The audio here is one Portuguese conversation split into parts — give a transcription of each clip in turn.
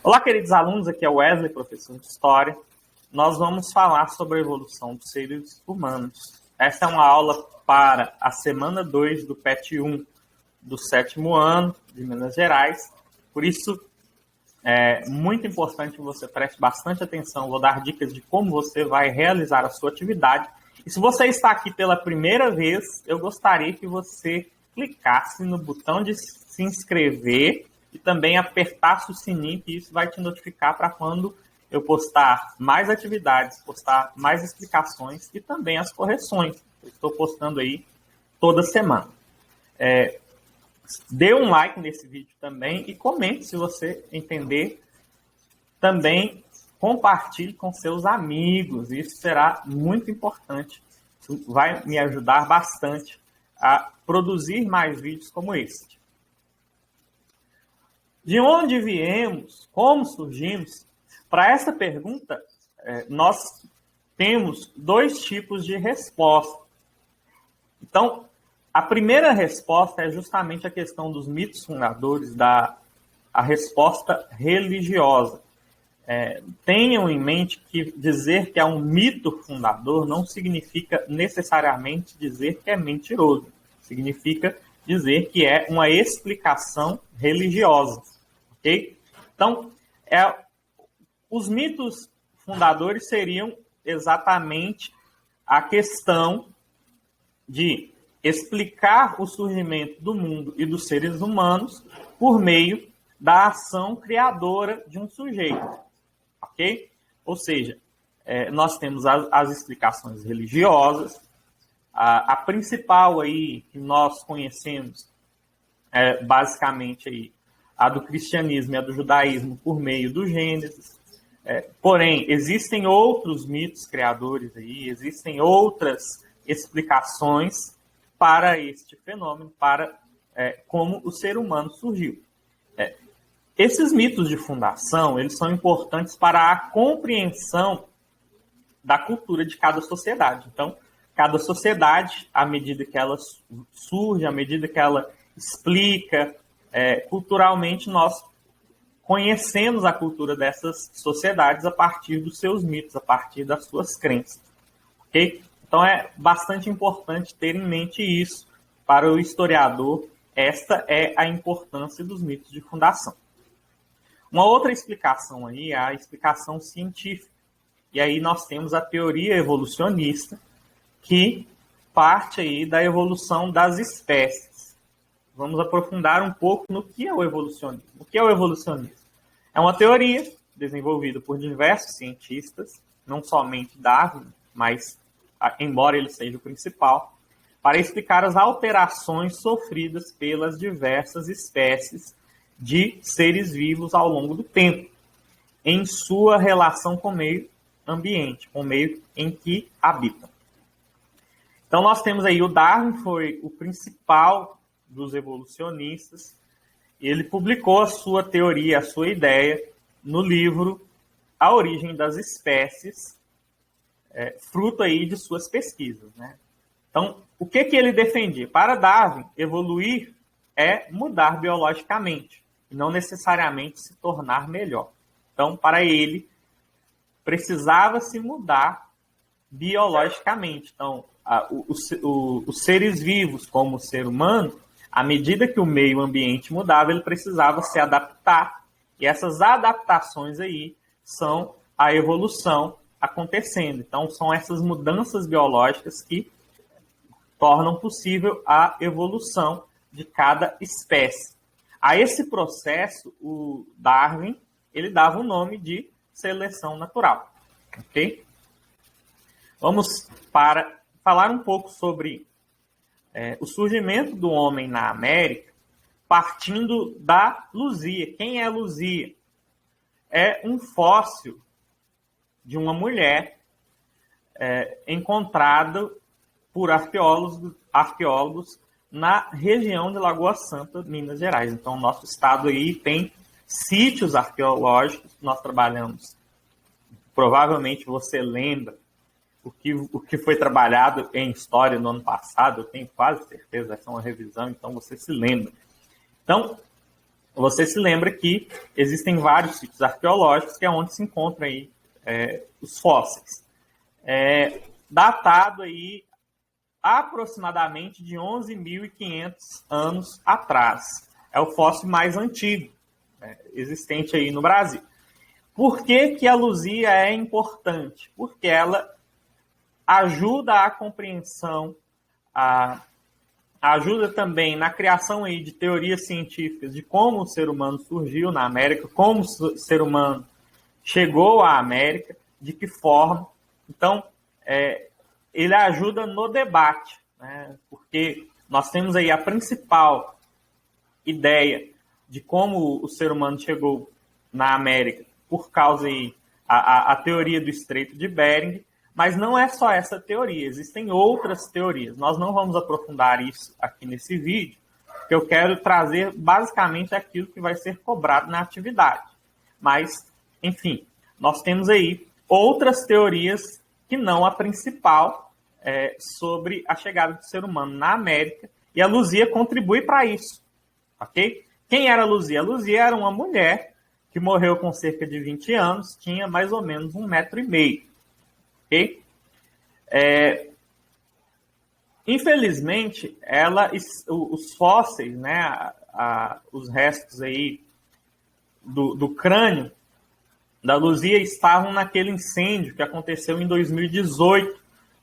Olá, queridos alunos, aqui é o Wesley, professor de História. Nós vamos falar sobre a evolução dos seres humanos. Esta é uma aula para a semana 2 do PET 1 do 7º ano de Minas Gerais. Por isso, é muito importante que você preste bastante atenção. Vou dar dicas de como você vai realizar a sua atividade. E se você está aqui pela primeira vez, eu gostaria que você clicasse no botão de se inscrever e também apertasse o sininho, que isso vai te notificar para quando eu postar mais atividades, postar mais explicações e também as correções. Eu estou postando aí toda semana. Dê um like nesse vídeo também e comente se você entender. Também compartilhe com seus amigos. Isso será muito importante. Isso vai me ajudar bastante a produzir mais vídeos como este. De onde viemos? Como surgimos? Para essa pergunta, nós temos dois tipos de resposta. Então, a primeira resposta é justamente a questão dos mitos fundadores, a resposta religiosa. Tenham em mente que dizer que é um mito fundador não significa necessariamente dizer que é mentiroso. Significa dizer que é uma explicação religiosa. Ok? Então, os mitos fundadores seriam exatamente a questão de explicar o surgimento do mundo e dos seres humanos por meio da ação criadora de um sujeito. Ok? Ou seja, nós temos as explicações religiosas. A principal aí que nós conhecemos é basicamente aí a do cristianismo e a do judaísmo por meio do Gênesis. Porém, existem outros mitos criadores aí, existem outras explicações para este fenômeno, para como o ser humano surgiu. Esses mitos de fundação, eles são importantes para a compreensão da cultura de cada sociedade. Então, cada sociedade, à medida que ela surge, à medida que ela explica, culturalmente nós conhecemos a cultura dessas sociedades a partir dos seus mitos, a partir das suas crenças. Ok? Então é bastante importante ter em mente isso para o historiador. Esta é a importância dos mitos de fundação. Uma outra explicação aí é a explicação científica. E aí nós temos a teoria evolucionista, que parte aí da evolução das espécies. Vamos aprofundar um pouco no que é o evolucionismo. O que é o evolucionismo? É uma teoria desenvolvida por diversos cientistas, não somente Darwin, mas, embora ele seja o principal, para explicar as alterações sofridas pelas diversas espécies de seres vivos ao longo do tempo, em sua relação com o meio ambiente, com o meio em que habitam. Então nós temos aí o Darwin, foi o principal dos evolucionistas, e ele publicou a sua teoria, a sua ideia, no livro A Origem das Espécies, fruto aí de suas pesquisas, né? Então, o que ele defendia? Para Darwin, evoluir é mudar biologicamente, e não necessariamente se tornar melhor. Então, para ele, precisava se mudar biologicamente. Então, os seres vivos, como o ser humano, à medida que o meio ambiente mudava, ele precisava se adaptar. E essas adaptações aí são a evolução acontecendo. Então, são essas mudanças biológicas que tornam possível a evolução de cada espécie. A esse processo, o Darwin, ele dava o nome de seleção natural. Ok? Vamos para falar um pouco sobre o surgimento do homem na América, partindo da Luzia. Quem é Luzia? É um fóssil de uma mulher encontrado por arqueólogos na região de Lagoa Santa, Minas Gerais. Então, o nosso estado aí tem sítios arqueológicos que nós trabalhamos. Provavelmente você lembra o que foi trabalhado em história no ano passado, eu tenho quase certeza, essa é uma revisão, então você se lembra. Então, você se lembra que existem vários sítios arqueológicos que é onde se encontram aí os fósseis. Datado aí aproximadamente de 11.500 anos atrás. É o fóssil mais antigo existente aí no Brasil. Por que a luzia é importante? Porque ela ajuda a compreensão, ajuda também na criação aí de teorias científicas de como o ser humano surgiu na América, como o ser humano chegou à América, de que forma. Então, ele ajuda no debate, né? Porque nós temos aí a principal ideia de como o ser humano chegou na América por causa aí a teoria do Estreito de Bering, mas não é só essa teoria, existem outras teorias. Nós não vamos aprofundar isso aqui nesse vídeo, porque eu quero trazer basicamente aquilo que vai ser cobrado na atividade. Mas, enfim, nós temos aí outras teorias que não a principal sobre a chegada do ser humano na América, e a Luzia contribui para isso, ok? Quem era a Luzia? A Luzia era uma mulher que morreu com cerca de 20 anos, tinha mais ou menos 1,5 metro. Ok? Infelizmente, os fósseis, né, os restos aí do crânio da Luzia estavam naquele incêndio que aconteceu em 2018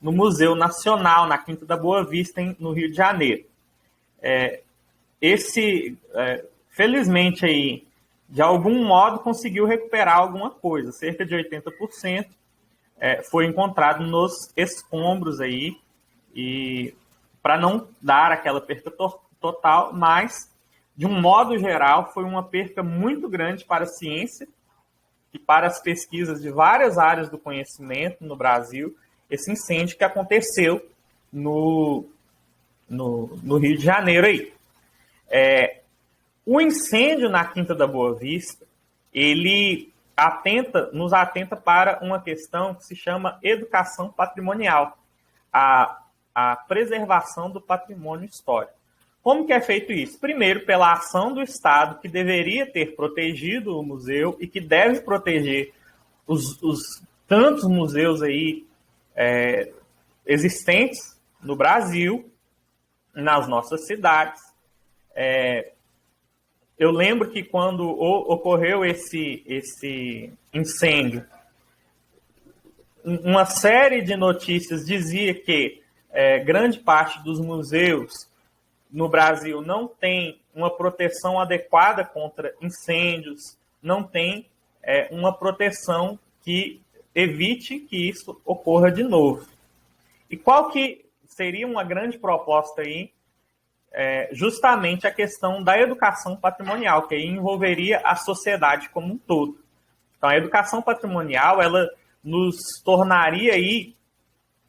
no Museu Nacional, na Quinta da Boa Vista, no Rio de Janeiro. Felizmente aí, de algum modo, conseguiu recuperar alguma coisa, cerca de 80%. Foi encontrado nos escombros aí, e para não dar aquela perca total, mas, de um modo geral, foi uma perca muito grande para a ciência e para as pesquisas de várias áreas do conhecimento no Brasil, esse incêndio que aconteceu no Rio de Janeiro aí. O incêndio na Quinta da Boa Vista, ele nos atenta para uma questão que se chama educação patrimonial, a preservação do patrimônio histórico. Como que é feito isso? Primeiro, pela ação do Estado, que deveria ter protegido o museu e que deve proteger os tantos museus aí existentes no Brasil, nas nossas cidades. Eu lembro que quando ocorreu esse incêndio, uma série de notícias dizia que grande parte dos museus no Brasil não tem uma proteção adequada contra incêndios, não tem uma proteção que evite que isso ocorra de novo. E qual que seria uma grande proposta aí? Justamente a questão da educação patrimonial, que aí envolveria a sociedade como um todo. Então, a educação patrimonial, ela nos tornaria aí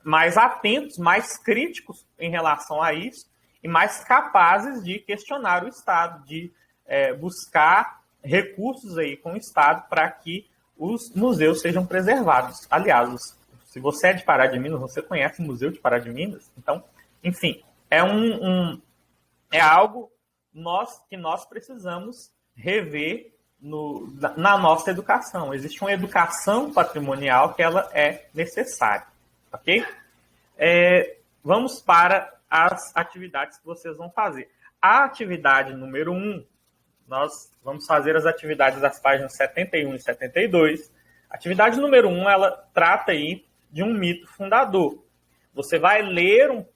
mais atentos, mais críticos em relação a isso e mais capazes de questionar o Estado, de buscar recursos aí com o Estado para que os museus sejam preservados. Aliás, se você é de Pará de Minas, você conhece o Museu de Pará de Minas? Então, enfim, é algo que nós precisamos rever na nossa educação. Existe uma educação patrimonial que ela é necessária, ok? Vamos para as atividades que vocês vão fazer. A atividade número 1, nós vamos fazer as atividades das páginas 71 e 72. A atividade número 1, ela trata aí de um mito fundador. Você vai ler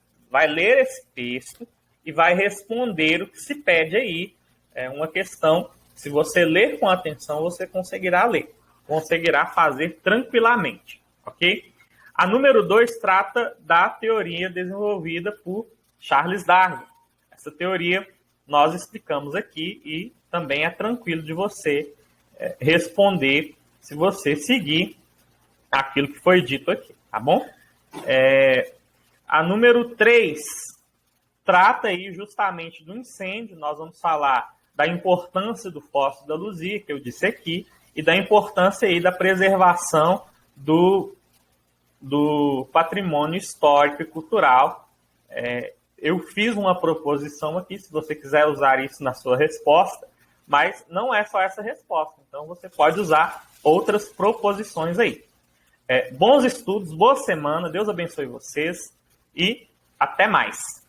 esse texto e vai responder o que se pede aí. É uma questão, se você ler com atenção, você conseguirá fazer tranquilamente, ok? A número 2 trata da teoria desenvolvida por Charles Darwin. Essa teoria nós explicamos aqui e também é tranquilo de você responder se você seguir aquilo que foi dito aqui, tá bom? A número 3 trata aí justamente do incêndio. Nós vamos falar da importância do fóssil da Luzia, que eu disse aqui, e da importância aí da preservação do patrimônio histórico e cultural. Eu fiz uma proposição aqui, se você quiser usar isso na sua resposta, mas não é só essa resposta. Então, você pode usar outras proposições aí. Bons estudos, boa semana, Deus abençoe vocês e até mais.